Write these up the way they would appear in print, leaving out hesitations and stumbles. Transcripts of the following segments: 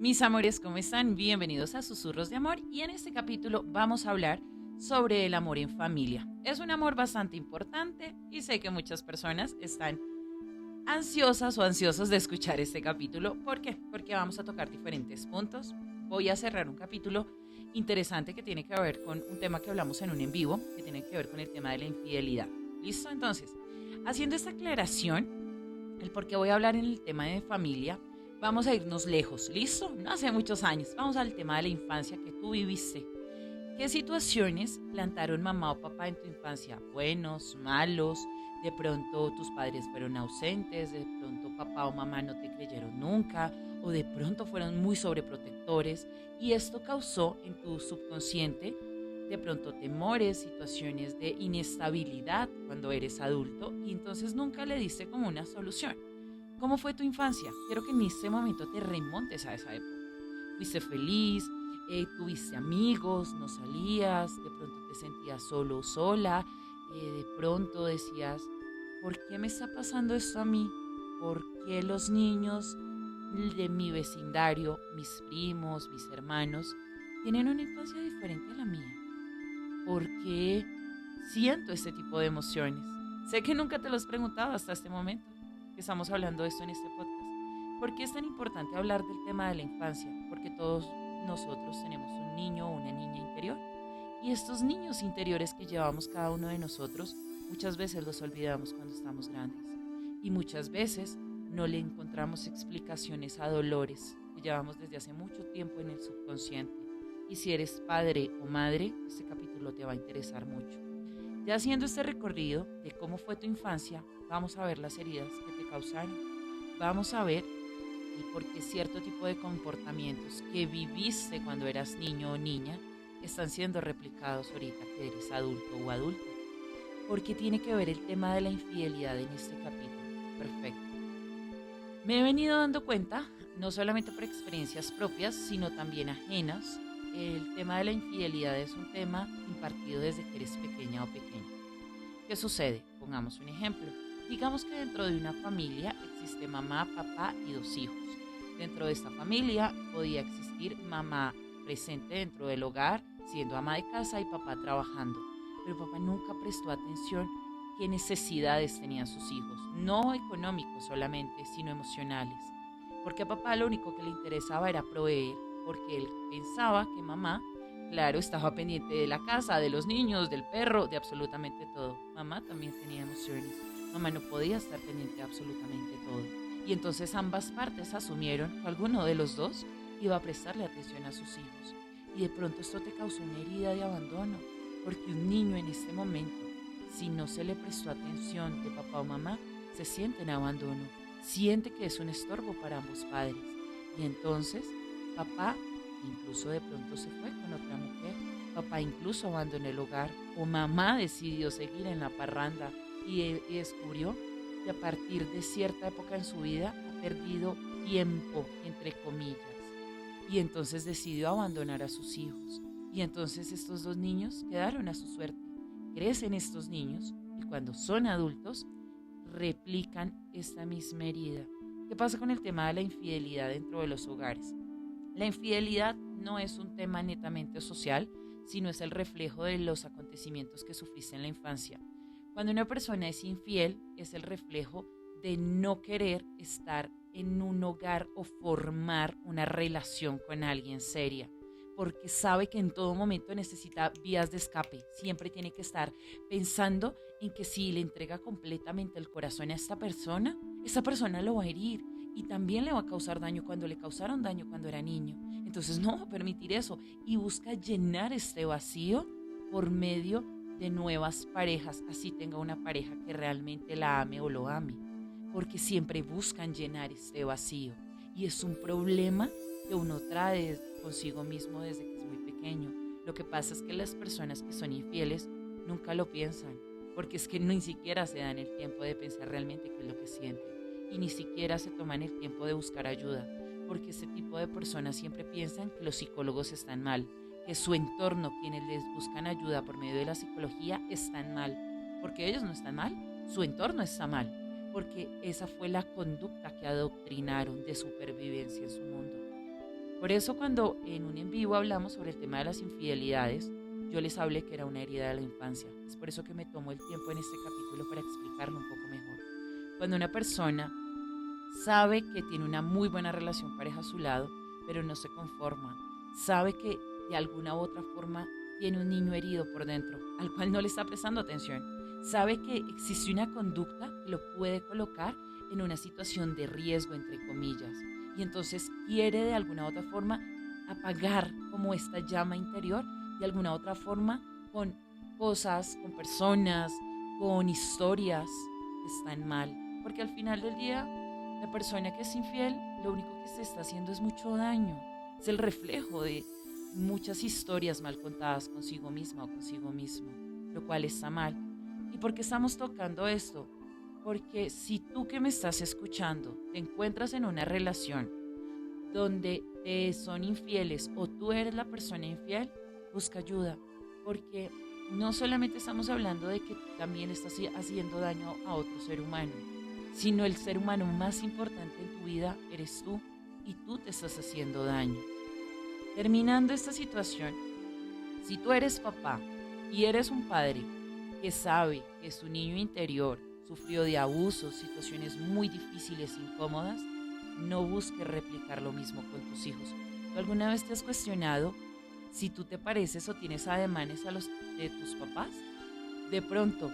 Mis amores, ¿cómo están? Bienvenidos a Susurros de Amor y en este capítulo vamos a hablar sobre el amor en familia. Es un amor bastante importante y sé que muchas personas están ansiosas o ansiosos de escuchar este capítulo. ¿Por qué? Porque vamos a tocar diferentes puntos. Voy a cerrar un capítulo interesante que tiene que ver con un tema que hablamos en un en vivo, que tiene que ver con el tema de la infidelidad. ¿Listo? Entonces, haciendo esta aclaración, el por qué voy a hablar en el tema de familia, vamos a irnos lejos, ¿listo? No hace muchos años. Vamos al tema de la infancia que tú viviste. ¿Qué situaciones plantaron mamá o papá en tu infancia? Buenos, malos, de pronto tus padres fueron ausentes, de pronto papá o mamá no te creyeron nunca, o de pronto fueron muy sobreprotectores y esto causó en tu subconsciente de pronto temores, situaciones de inestabilidad cuando eres adulto y entonces nunca le diste como una solución. ¿Cómo fue tu infancia? Quiero que en este momento te remontes a esa época. ¿Fuiste feliz? ¿Tuviste amigos? ¿No salías? ¿De pronto te sentías solo o sola? ¿De pronto decías, ¿por qué me está pasando esto a mí? ¿Por qué los niños de mi vecindario, mis primos, mis hermanos, tienen una infancia diferente a la mía? ¿Por qué siento este tipo de emociones? Sé que nunca te lo has preguntado hasta este momento que estamos hablando de esto en este podcast. ¿Por qué es tan importante hablar del tema de la infancia? Porque todos nosotros tenemos un niño o una niña interior. Y estos niños interiores que llevamos cada uno de nosotros, muchas veces los olvidamos cuando estamos grandes. Y muchas veces no le encontramos explicaciones a dolores que llevamos desde hace mucho tiempo en el subconsciente. Y si eres padre o madre, este capítulo te va a interesar mucho. Ya haciendo este recorrido de cómo fue tu infancia, vamos a ver las heridas que te causaron. Vamos a ver el por qué cierto tipo de comportamientos que viviste cuando eras niño o niña están siendo replicados ahorita que eres adulto o adulta. ¿Por qué tiene que ver el tema de la infidelidad en este capítulo? Perfecto. Me he venido dando cuenta, no solamente por experiencias propias, sino también ajenas. El tema de la infidelidad es un tema impartido desde que eres pequeña o pequeño. ¿Qué sucede? Pongamos un ejemplo. Digamos que dentro de una familia existe mamá, papá y dos hijos. Dentro de esta familia podía existir mamá presente dentro del hogar, siendo ama de casa y papá trabajando. Pero papá nunca prestó atención qué necesidades tenían sus hijos, no económicos solamente, sino emocionales. Porque a papá lo único que le interesaba era proveer, porque él pensaba que mamá, claro, estaba pendiente de la casa, de los niños, del perro, de absolutamente todo. Mamá también tenía emociones. Mamá no podía estar pendiente de absolutamente todo. Y entonces ambas partes asumieron que alguno de los dos iba a prestarle atención a sus hijos. Y de pronto esto te causó una herida de abandono, porque un niño en este momento, si no se le prestó atención de papá o mamá, se siente en abandono, siente que es un estorbo para ambos padres. Y entonces papá incluso de pronto se fue con otra mujer, papá incluso abandonó el hogar o mamá decidió seguir en la parranda y descubrió que a partir de cierta época en su vida ha perdido tiempo, entre comillas, y entonces decidió abandonar a sus hijos. Y entonces estos dos niños quedaron a su suerte. Crecen estos niños y cuando son adultos replican esta misma herida. ¿Qué pasa con el tema de la infidelidad dentro de los hogares? La infidelidad no es un tema netamente social, sino es el reflejo de los acontecimientos que sufriste en la infancia. Cuando una persona es infiel, es el reflejo de no querer estar en un hogar o formar una relación con alguien seria, porque sabe que en todo momento necesita vías de escape. Siempre tiene que estar pensando en que si le entrega completamente el corazón a esta persona lo va a herir y también le va a causar daño cuando le causaron daño cuando era niño. Entonces no va a permitir eso y busca llenar este vacío por medio de nuevas parejas, así tenga una pareja que realmente la ame o lo ame, porque siempre buscan llenar este vacío y es un problema que uno trae consigo mismo desde que es muy pequeño. Lo que pasa es que las personas que son infieles nunca lo piensan, porque es que ni siquiera se dan el tiempo de pensar realmente qué es lo que sienten y ni siquiera se toman el tiempo de buscar ayuda, porque este tipo de personas siempre piensan que los psicólogos están mal, que su entorno, quienes les buscan ayuda por medio de la psicología, están mal, porque ellos no están mal, su entorno está mal, porque esa fue la conducta que adoctrinaron de supervivencia en su mundo. Por eso cuando en un en vivo hablamos sobre el tema de las infidelidades, yo les hablé que era una herida de la infancia. Es por eso que me tomo el tiempo en este capítulo para explicarlo un poco mejor. Cuando una persona sabe que tiene una muy buena relación pareja a su lado, pero no se conforma, sabe que de alguna u otra forma tiene un niño herido por dentro, al cual no le está prestando atención, sabe que existe una conducta que lo puede colocar en una situación de riesgo, entre comillas, y entonces quiere de alguna u otra forma apagar como esta llama interior, de alguna u otra forma con cosas, con personas, con historias que están mal, porque al final del día la persona que es infiel lo único que se está haciendo es mucho daño, es el reflejo de muchas historias mal contadas consigo misma o consigo mismo, lo cual está mal. ¿Y por qué estamos tocando esto? Porque si tú que me estás escuchando te encuentras en una relación donde te son infieles o tú eres la persona infiel, busca ayuda, porque no solamente estamos hablando de que también estás haciendo daño a otro ser humano, sino el ser humano más importante en tu vida eres tú y tú te estás haciendo daño. Terminando esta situación, si tú eres papá y eres un padre que sabe que su niño interior sufrió de abusos, situaciones muy difíciles, incómodas, no busques replicar lo mismo con tus hijos. ¿Tú alguna vez te has cuestionado si tú te pareces o tienes ademanes a los de tus papás? De pronto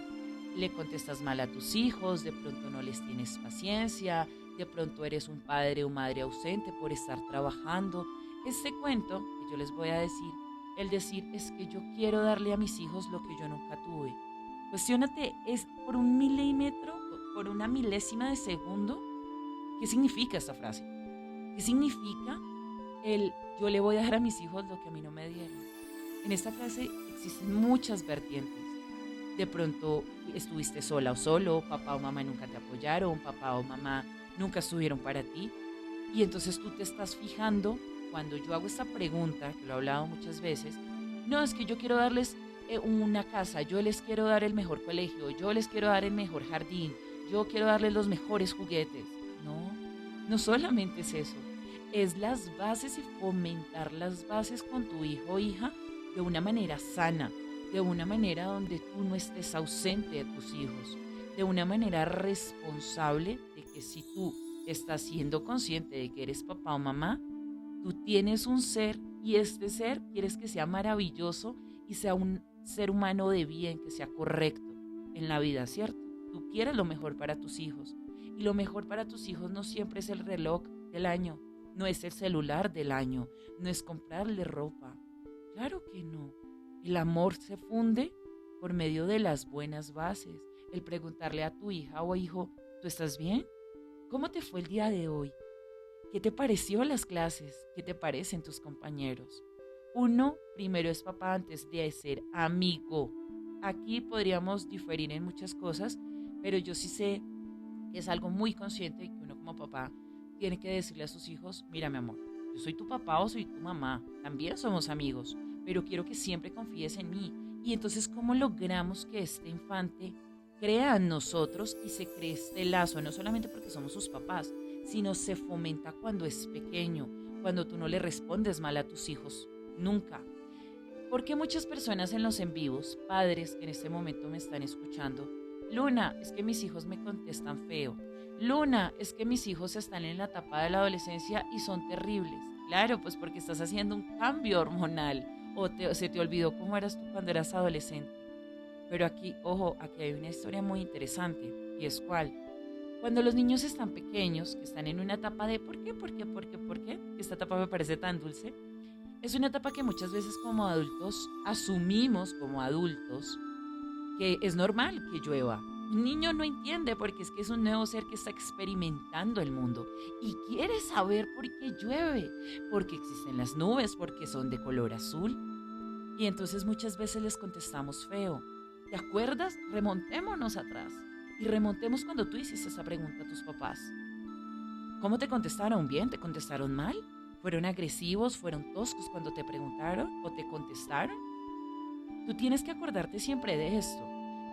le contestas mal a tus hijos, de pronto no les tienes paciencia, de pronto eres un padre o madre ausente por estar trabajando. Este cuento que yo les voy a decir, el decir es que yo quiero darle a mis hijos lo que yo nunca tuve. Cuestiónate, es por un milímetro, por una milésima de segundo, ¿qué significa esta frase? ¿Qué significa el yo le voy a dar a mis hijos lo que a mí no me dieron? En esta frase existen muchas vertientes. De pronto estuviste sola o solo, papá o mamá nunca te apoyaron, papá o mamá nunca estuvieron para ti. Y entonces tú te estás fijando, cuando yo hago esta pregunta, que lo he hablado muchas veces, no, es que yo quiero darles una casa, yo les quiero dar el mejor colegio, yo les quiero dar el mejor jardín, yo quiero darles los mejores juguetes. No, no solamente es eso, es las bases y fomentar las bases con tu hijo o hija de una manera sana, de una manera donde tú no estés ausente de tus hijos, de una manera responsable de que si tú estás siendo consciente de que eres papá o mamá, tú tienes un ser y este ser quieres que sea maravilloso y sea un ser humano de bien, que sea correcto en la vida, ¿cierto? Tú quieres lo mejor para tus hijos y lo mejor para tus hijos no siempre es el reloj del año, no es el celular del año, no es comprarle ropa. Claro que no. El amor se funde por medio de las buenas bases. El preguntarle a tu hija o hijo, ¿tú estás bien? ¿Cómo te fue el día de hoy? ¿Qué te pareció las clases? ¿Qué te parecen tus compañeros? Uno primero es papá antes de ser amigo. Aquí podríamos diferir en muchas cosas, pero yo sí sé que es algo muy consciente que uno como papá tiene que decirle a sus hijos, mira mi amor, yo soy tu papá o soy tu mamá, también somos amigos, pero quiero que siempre confíes en mí. Y entonces, ¿cómo logramos que este infante crea en nosotros y se cree este lazo? No solamente porque somos sus papás, sino se fomenta cuando es pequeño, cuando tú no le respondes mal a tus hijos, nunca. Porque muchas personas en los en vivos, padres que en este momento me están escuchando, Luna, es que mis hijos me contestan feo. Luna, es que mis hijos están en la etapa de la adolescencia y son terribles. Claro, pues porque estás haciendo un cambio hormonal o se te olvidó cómo eras tú cuando eras adolescente. Pero aquí, ojo, aquí hay una historia muy interesante y es cuál. Cuando los niños están pequeños, que están en una etapa de ¿por qué? ¿Por qué? ¿Por qué? ¿Por qué? Esta etapa me parece tan dulce. Es una etapa que muchas veces como adultos asumimos como adultos que es normal que llueva. Un niño no entiende porque es que es un nuevo ser que está experimentando el mundo y quiere saber por qué llueve, porque existen las nubes, porque son de color azul. Y entonces muchas veces les contestamos feo. ¿Te acuerdas? Remontémonos atrás y remontemos cuando tú hiciste esa pregunta a tus papás. ¿Cómo te contestaron? ¿Bien? ¿Te contestaron mal? ¿Fueron agresivos? ¿Fueron toscos cuando te preguntaron o te contestaron? Tú tienes que acordarte siempre de esto,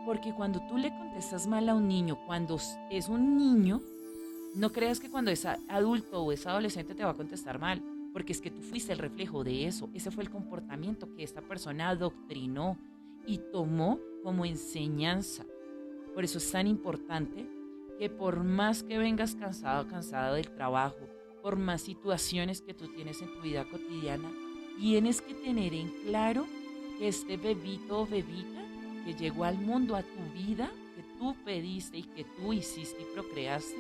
porque cuando tú le contestas mal a un niño, cuando es un niño, no creas que cuando es adulto o es adolescente te va a contestar mal. porque es que tú fuiste el reflejo de eso. Ese fue el comportamiento que esta persona adoctrinó y tomó como enseñanza. Por eso es tan importante que por más que vengas cansado, cansada del trabajo, por más situaciones que tú tienes en tu vida cotidiana, tienes que tener en claro que este bebito o bebita que llegó al mundo, a tu vida, que tú pediste y que tú hiciste y procreaste,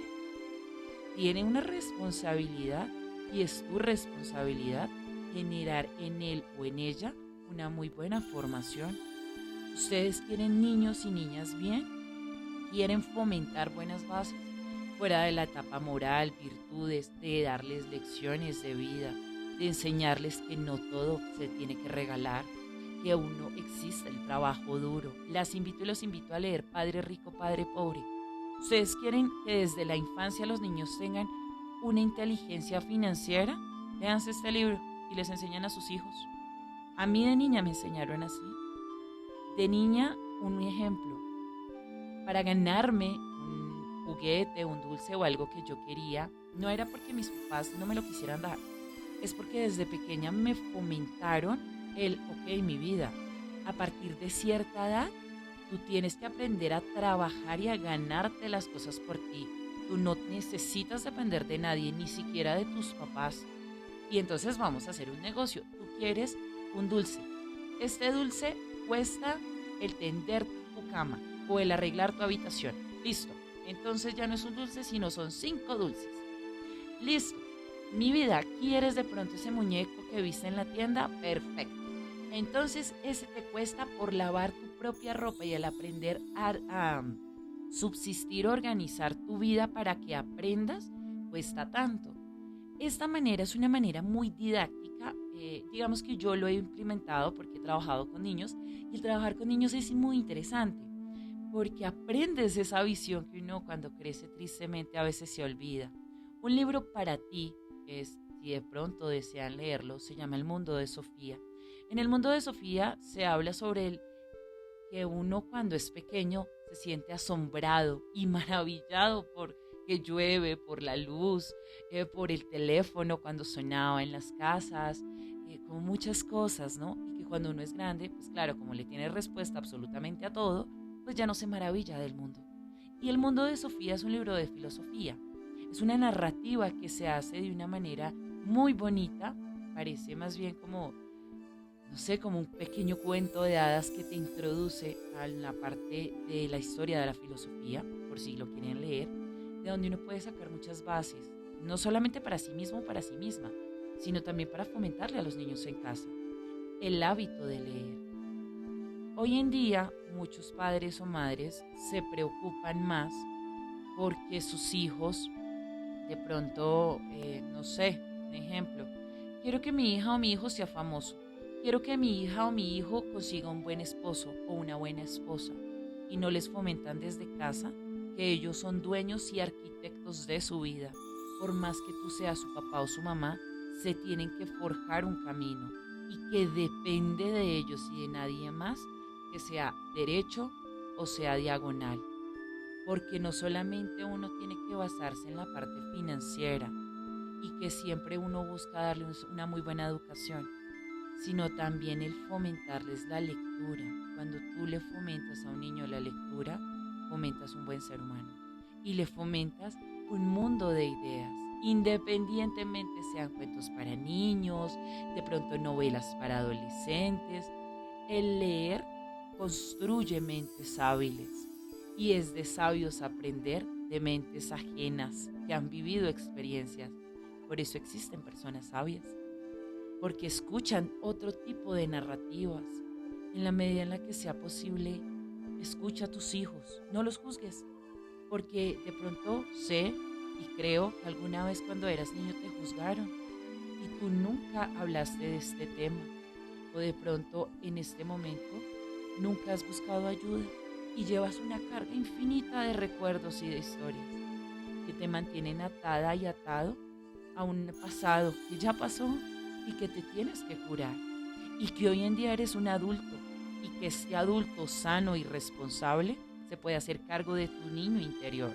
tiene una responsabilidad y es tu responsabilidad generar en él o en ella una muy buena formación. Ustedes quieren niños y niñas bien, quieren fomentar buenas bases fuera de la etapa moral, virtudes, de darles lecciones de vida, de enseñarles que no todo se tiene que regalar, que aún no existe el trabajo duro. Las invito y los invito a leer Padre Rico, Padre Pobre. Ustedes quieren que desde la infancia los niños tengan una inteligencia financiera, léanse este libro y les enseñan a sus hijos. A mí de niña me enseñaron así. De niña, un ejemplo, para ganarme un juguete, un dulce o algo que yo quería, no era porque mis papás no me lo quisieran dar, es porque desde pequeña me fomentaron mi vida, a partir de cierta edad, tú tienes que aprender a trabajar y a ganarte las cosas por ti. Tú no necesitas depender de nadie, ni siquiera de tus papás. Y entonces vamos a hacer un negocio. Tú quieres un dulce. Este dulce cuesta el tender tu cama o el arreglar tu habitación. Listo. Entonces ya no es un dulce, sino son 5 dulces. Listo. Mi vida, ¿quieres de pronto ese muñeco que viste en la tienda? Perfecto. Entonces ese te cuesta por lavar tu propia ropa y al aprender a subsistir, organizar tu vida para que aprendas, cuesta tanto. Esta manera es una manera muy didáctica, digamos que yo lo he implementado porque he trabajado con niños y el trabajar con niños es muy interesante porque aprendes esa visión que uno cuando crece tristemente a veces se olvida. Un libro para ti, si de pronto desean leerlo, se llama El mundo de Sofía. En El mundo de Sofía se habla sobre que uno cuando es pequeño se siente asombrado y maravillado por que llueve, por la luz, por el teléfono cuando sonaba en las casas, como muchas cosas, ¿no? Y que cuando uno es grande, pues claro, como le tiene respuesta absolutamente a todo, pues ya no se maravilla del mundo. Y El mundo de Sofía es un libro de filosofía. Es una narrativa que se hace de una manera muy bonita, parece más bien como, no sé, como un pequeño cuento de hadas que te introduce a la parte de la historia de la filosofía, por si lo quieren leer, de donde uno puede sacar muchas bases, no solamente para sí mismo o para sí misma, sino también para fomentarle a los niños en casa el hábito de leer. Hoy en día, muchos padres o madres se preocupan más porque sus hijos, de pronto, no sé, un ejemplo, quiero que mi hija o mi hijo sea famoso, quiero que mi hija o mi hijo consiga un buen esposo o una buena esposa, y no les fomentan desde casa que ellos son dueños y arquitectos de su vida. Por más que tú seas su papá o su mamá, se tienen que forjar un camino y que depende de ellos y de nadie más, que sea derecho o sea diagonal. Porque no solamente uno tiene que basarse en la parte financiera y que siempre uno busca darles una muy buena educación, sino también el fomentarles la lectura. Cuando tú le fomentas a un niño la lectura, fomentas un buen ser humano y le fomentas un mundo de ideas, independientemente sean cuentos para niños, de pronto novelas para adolescentes. El leer construye mentes hábiles y es de sabios aprender de mentes ajenas que han vivido experiencias. Por eso existen personas sabias, porque escuchan otro tipo de narrativas. En la medida en la que sea posible, escucha a tus hijos, no los juzgues, porque de pronto sé y creo que alguna vez cuando eras niño te juzgaron y tú nunca hablaste de este tema, o de pronto en este momento nunca has buscado ayuda y llevas una carga infinita de recuerdos y de historias que te mantienen atada y atado a un pasado que ya pasó y que te tienes que curar, y que hoy en día eres un adulto y que este adulto sano y responsable se puede hacer cargo de tu niño interior.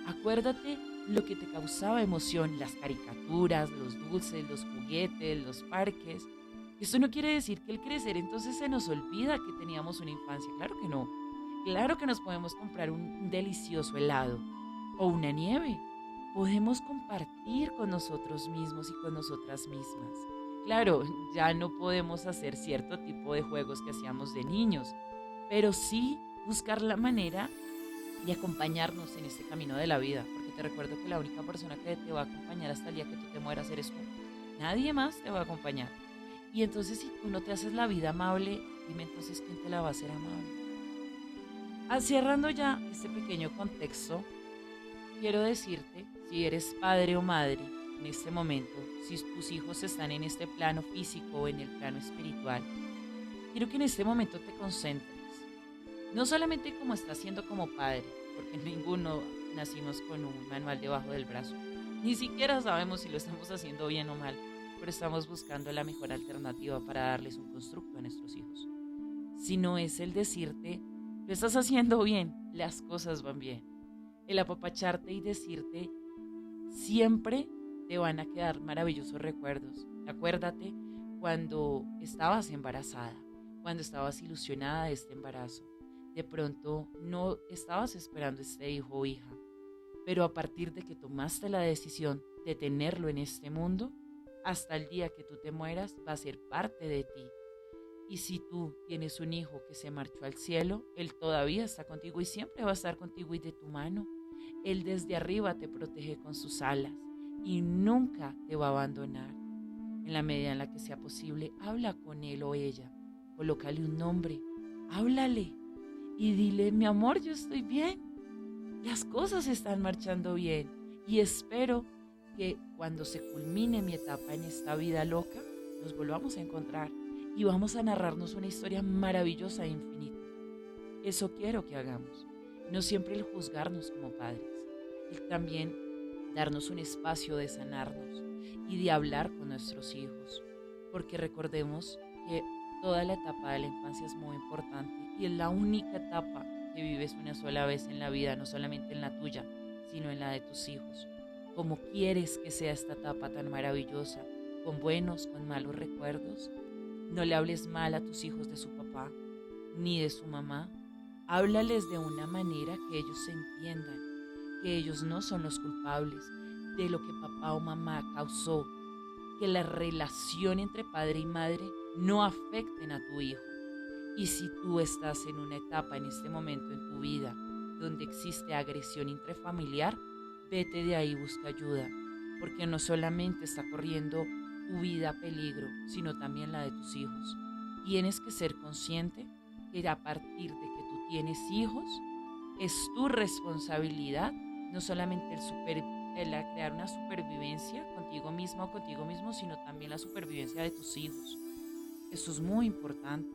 Acuérdate lo que te causaba emoción, las caricaturas, los dulces, los juguetes, juguetes, los parques. Esto no quiere decir que al crecer entonces se nos olvida que teníamos una infancia. Claro que no. Claro que nos podemos comprar un delicioso helado o una nieve. Podemos compartir con nosotros mismos y con nosotras mismas. Claro, ya no podemos hacer cierto tipo de juegos que hacíamos de niños, pero sí buscar la manera de acompañarnos en este camino de la vida, porque te recuerdo que la única persona que te va a acompañar hasta el día que tú te mueras eres tú. Nadie más te va a acompañar. Y entonces si tú no te haces la vida amable, dime entonces quién te la va a hacer amable. Cerrando ya este pequeño contexto, quiero decirte, si eres padre o madre en este momento, si tus hijos están en este plano físico o en el plano espiritual, quiero que en este momento te concentres, no solamente como estás haciendo como padre, porque ninguno nacimos con un manual debajo del brazo, ni siquiera sabemos si lo estamos haciendo bien o mal, pero estamos buscando la mejor alternativa para darles un constructo a nuestros hijos, sino es el decirte, lo estás haciendo bien, las cosas van bien, el apapacharte y decirte, siempre te van a quedar maravillosos recuerdos. Acuérdate cuando estabas embarazada, cuando estabas ilusionada de este embarazo. De pronto no estabas esperando este hijo o hija, pero a partir de que tomaste la decisión de tenerlo en este mundo, hasta el día que tú te mueras va a ser parte de ti. Y si tú tienes un hijo que se marchó al cielo, él todavía está contigo y siempre va a estar contigo y de tu mano. Él desde arriba te protege con sus alas y nunca te va a abandonar. En la medida en la que sea posible, habla con él o ella, colócale un nombre, háblale y dile, mi amor, yo estoy bien, las cosas están marchando bien y espero que cuando se culmine mi etapa en esta vida loca, nos volvamos a encontrar y vamos a narrarnos una historia maravillosa e infinita. Eso quiero que hagamos, no siempre el juzgarnos como padres, el también darnos un espacio de sanarnos y de hablar con nuestros hijos, porque recordemos que toda la etapa de la infancia es muy importante y es la única etapa que vives una sola vez en la vida, no solamente en la tuya, sino en la de tus hijos. ¿Cómo quieres que sea esta etapa tan maravillosa? ¿Con buenos, con malos recuerdos? No le hables mal a tus hijos de su papá ni de su mamá. Háblales de una manera que ellos se entiendan, que ellos no son los culpables de lo que papá o mamá causó, que la relación entre padre y madre no afecten a tu hijo. Y si tú estás en una etapa en este momento en tu vida donde existe agresión intrafamiliar, vete de ahí y busca ayuda, porque no solamente está corriendo tu vida a peligro, sino también la de tus hijos. Tienes que ser consciente que a partir de que tú tienes hijos, es tu responsabilidad no solamente el crear una supervivencia contigo misma o contigo mismo, sino también la supervivencia de tus hijos. Eso es muy importante.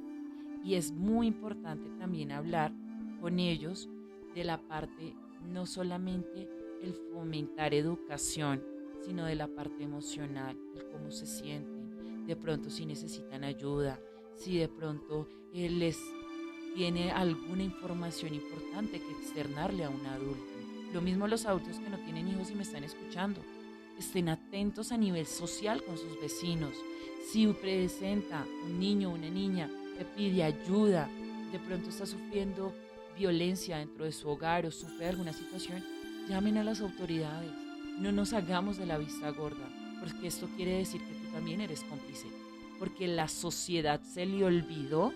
Y es muy importante también hablar con ellos de la parte, no solamente el fomentar educación, sino de la parte emocional, el cómo se sienten, de pronto si necesitan ayuda, si de pronto les tiene alguna información importante que externarle a un adulto. Lo mismo los adultos que no tienen hijos y me están escuchando. Estén atentos a nivel social con sus vecinos. Si presenta un niño o una niña que pide ayuda, de pronto está sufriendo violencia dentro de su hogar o sufre alguna situación, llamen a las autoridades. No nos hagamos de la vista gorda, porque esto quiere decir que tú también eres cómplice, porque la sociedad se le olvidó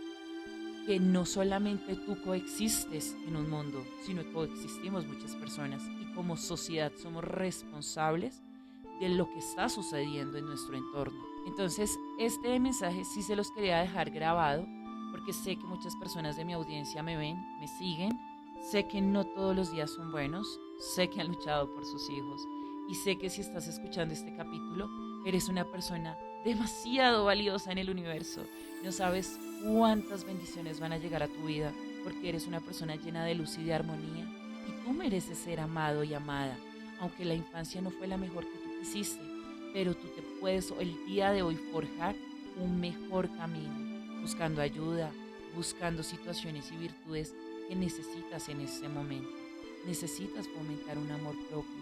que no solamente tú coexistes en un mundo, sino que coexistimos muchas personas y como sociedad somos responsables de lo que está sucediendo en nuestro entorno. Entonces, este mensaje sí se los quería dejar grabado porque sé que muchas personas de mi audiencia me ven, me siguen, sé que no todos los días son buenos, sé que han luchado por sus hijos y sé que si estás escuchando este capítulo, eres una persona demasiado valiosa en el universo. No sabes cuántas bendiciones van a llegar a tu vida porque eres una persona llena de luz y de armonía y tú mereces ser amado y amada, aunque la infancia no fue la mejor que tú quisiste, pero tú te puedes el día de hoy forjar un mejor camino, buscando ayuda, buscando situaciones y virtudes que necesitas en este momento. Necesitas fomentar un amor propio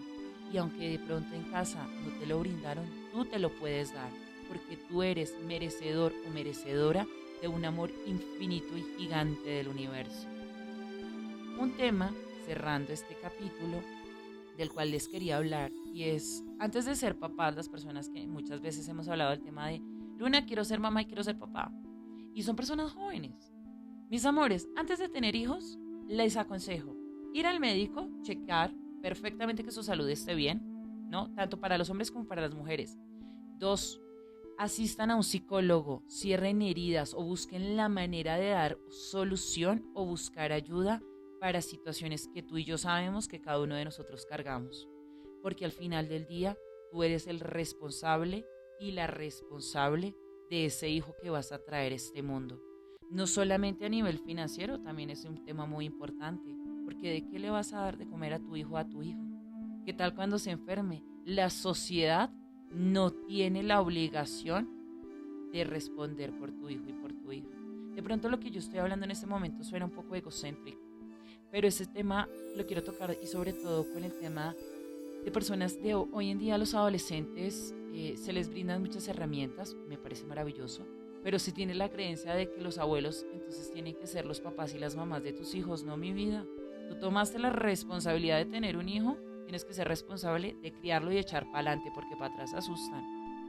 y aunque de pronto en casa no te lo brindaron, tú te lo puedes dar. porque tú eres merecedor o merecedora de un amor infinito y gigante del universo. Un tema, cerrando este capítulo, del cual les quería hablar, y es, antes de ser papás, las personas que muchas veces hemos hablado del tema de, Luna, quiero ser mamá y quiero ser papá, y son personas jóvenes. Mis amores, antes de tener hijos, les aconsejo ir al médico, checar perfectamente que su salud esté bien, ¿no? Tanto para los hombres como para las mujeres. 2, asistan a un psicólogo, cierren heridas o busquen la manera de dar solución o buscar ayuda para situaciones que tú y yo sabemos que cada uno de nosotros cargamos. Porque al final del día, tú eres el responsable y la responsable de ese hijo que vas a traer a este mundo. No solamente a nivel financiero, también es un tema muy importante. Porque ¿de qué le vas a dar de comer a tu hijo o a tu hija? ¿Qué tal cuando se enferme? La sociedad no tiene la obligación de responder por tu hijo y por tu hija. De pronto lo que yo estoy hablando en este momento suena un poco egocéntrico, pero ese tema lo quiero tocar y sobre todo con el tema de personas de hoy en día. Los adolescentes se les brindan muchas herramientas, me parece maravilloso, pero se tiene la creencia de que los abuelos entonces tienen que ser los papás y las mamás de tus hijos. No, mi vida, tú tomaste la responsabilidad de tener un hijo, tienes que ser responsable de criarlo y echar para adelante, porque para atrás asustan.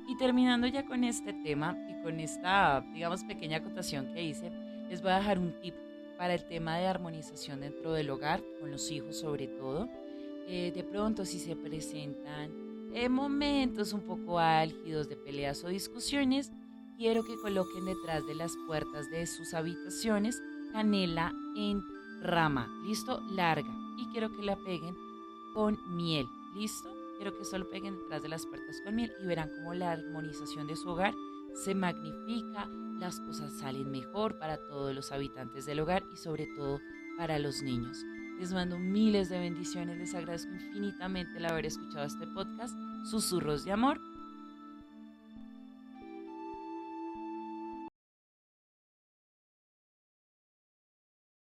Y terminando ya con este tema y con esta, digamos, pequeña acotación que hice, les voy a dejar un tip para el tema de armonización dentro del hogar, con los hijos sobre todo. De pronto, si se presentan momentos un poco álgidos de peleas o discusiones, quiero que coloquen detrás de las puertas de sus habitaciones canela en rama, ¿listo? Larga. Y quiero que la peguen con miel, ¿listo? Quiero que solo peguen detrás de las puertas con miel y verán cómo la armonización de su hogar se magnifica, las cosas salen mejor para todos los habitantes del hogar y sobre todo para los niños. Les mando miles de bendiciones, les agradezco infinitamente el haber escuchado este podcast, Susurros de Amor.